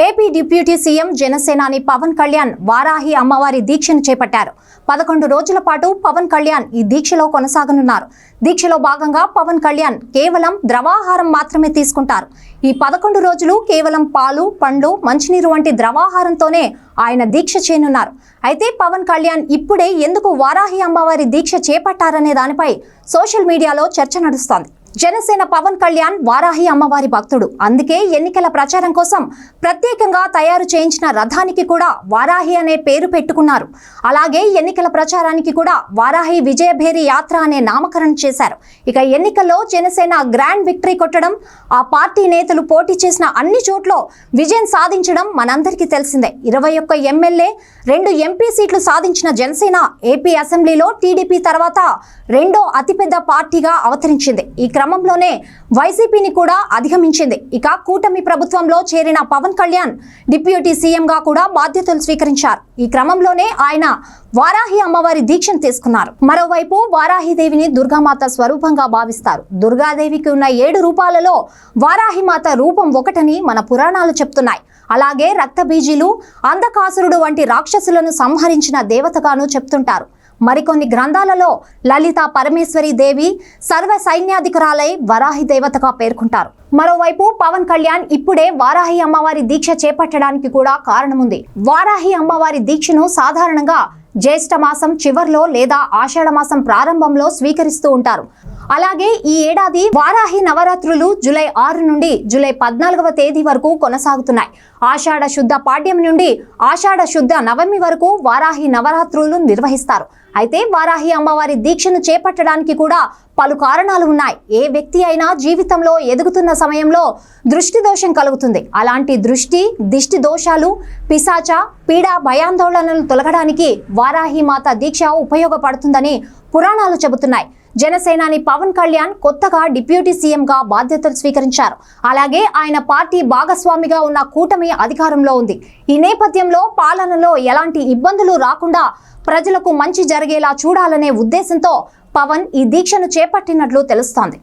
AP deputy CM జనసేనాని పవన్ కళ్యాణ్ వారాహి అమ్మవారి దీక్షను చేపట్టారు. 11 రోజుల పాటు పవన్ కళ్యాణ్ ఈ దీక్షలో కొనసాగనున్నారు. దీక్షలో భాగంగా పవన్ కళ్యాణ్ కేవలం ద్రవాహారం మాత్రమే తీసుకుంటారు. ఈ 11 రోజులు కేవలం పాలు, పండ్లు, మంచినీరు వంటి ద్రవాహారంతోనే ఆయన దీక్ష చేయనున్నారు. అయితే పవన్ కళ్యాణ్ ఇప్పుడే ఎందుకు వారాహి అమ్మవారి దీక్ష చేపట్టారనే దానిపై సోషల్ మీడియాలో చర్చ నడుస్తోంది. జనసేన పవన్ కళ్యాణ్ వారాహి అమ్మవారి భక్తుడు. అందుకే ఎన్నికల ప్రచారం కోసం ప్రత్యేకంగా తయారు చేయించిన రథానికి కూడా వారాహి అనే పేరు పెట్టుకున్నారు. అలాగే ఎన్నికల ప్రచారానికి కూడా వారాహి విజయభేరి యాత్ర అనే నామకరణం చేశారు. ఇక ఎన్నికల్లో జనసేన గ్రాండ్ విక్టరీ కొట్టడం, ఆ పార్టీ నేతలు పోటీ చేసిన అన్ని చోట్ల విజయం సాధించడం మనందరికీ తెలిసిందే. 21 ఎమ్మెల్యే, 2 ఎంపీ సీట్లు సాధించిన జనసేన ఏపీ అసెంబ్లీలో టీడీపీ తర్వాత రెండో అతిపెద్ద పార్టీగా అవతరించింది. ఈ క్రమంలోనే వైసీపీని కూడా అధిగమించింది. ఇక కూటమి ప్రభుత్వంలో చేరిన పవన్ కళ్యాణ్ డిప్యూటీ సీఎంగా కూడా బాధ్యతలు స్వీకరించారు. ఈ క్రమంలోనే ఆయన వారాహి అమ్మవారి దీక్షను తీసుకున్నారు. మరోవైపు వారాహిదేవిని దుర్గామాత స్వరూపంగా భావిస్తారు. దుర్గాదేవికి ఉన్న 7 రూపాలలో వారాహిమాత రూపం ఒకటని మన పురాణాలు చెప్తున్నాయి. అలాగే రక్తబీజీలు, అంధకాసురుడు వంటి రాక్షసులను సంహరించిన దేవతగాను చెప్తుంటారు. మరికొన్ని గ్రంథాలలో లలిత పరమేశ్వరి దేవి సర్వ సైన్యాధికారాలై వరాహి దేవతగా పేర్కొంటారు. మరోవైపు పవన్ కళ్యాణ్ ఇప్పుడే వారాహి అమ్మవారి దీక్ష చేపట్టడానికి కూడా కారణముంది. వారాహి అమ్మవారి దీక్షను సాధారణంగా జ్యేష్ఠ మాసం చివర్లో లేదా ఆషాఢ మాసం ప్రారంభంలో స్వీకరిస్తూ ఉంటారు. అలాగే ఈ ఏడాది వారాహి నవరాత్రులు జూలై 6 నుండి జూలై 14వ తేదీ వరకు కొనసాగుతున్నాయి. ఆషాఢ శుద్ధ పాడ్యం నుండి ఆషాఢ శుద్ధ నవమి వరకు వారాహి నవరాత్రులు నిర్వహిస్తారు. అయితే వారాహి అమ్మవారి దీక్షను చేపట్టడానికి కూడా పలు కారణాలు ఉన్నాయి. ఏ వ్యక్తి అయినా జీవితంలో ఎదుగుతున్న సమయంలో దృష్టి దోషం కలుగుతుంది. అలాంటి దిష్టి దోషాలు, పిశాచ, పీడ, భయాందోళనలు తొలగడానికి వారాహి మాత దీక్ష ఉపయోగపడుతుందని పురాణాలు చెబుతున్నాయి. జనసేనాని పవన్ కళ్యాణ్ కొత్తగా డిప్యూటీ సీఎంగా బాధ్యతలు స్వీకరించారు. అలాగే ఆయన పార్టీ భాగస్వామిగా ఉన్న కూటమి అధికారంలో ఉంది. ఈ నేపథ్యంలో పాలనలో ఎలాంటి ఇబ్బందులు రాకుండా ప్రజలకు మంచి జరిగేలా చూడాలనే ఉద్దేశంతో పవన్ ఈ దీక్షను చేపట్టినట్లు తెలుస్తోంది.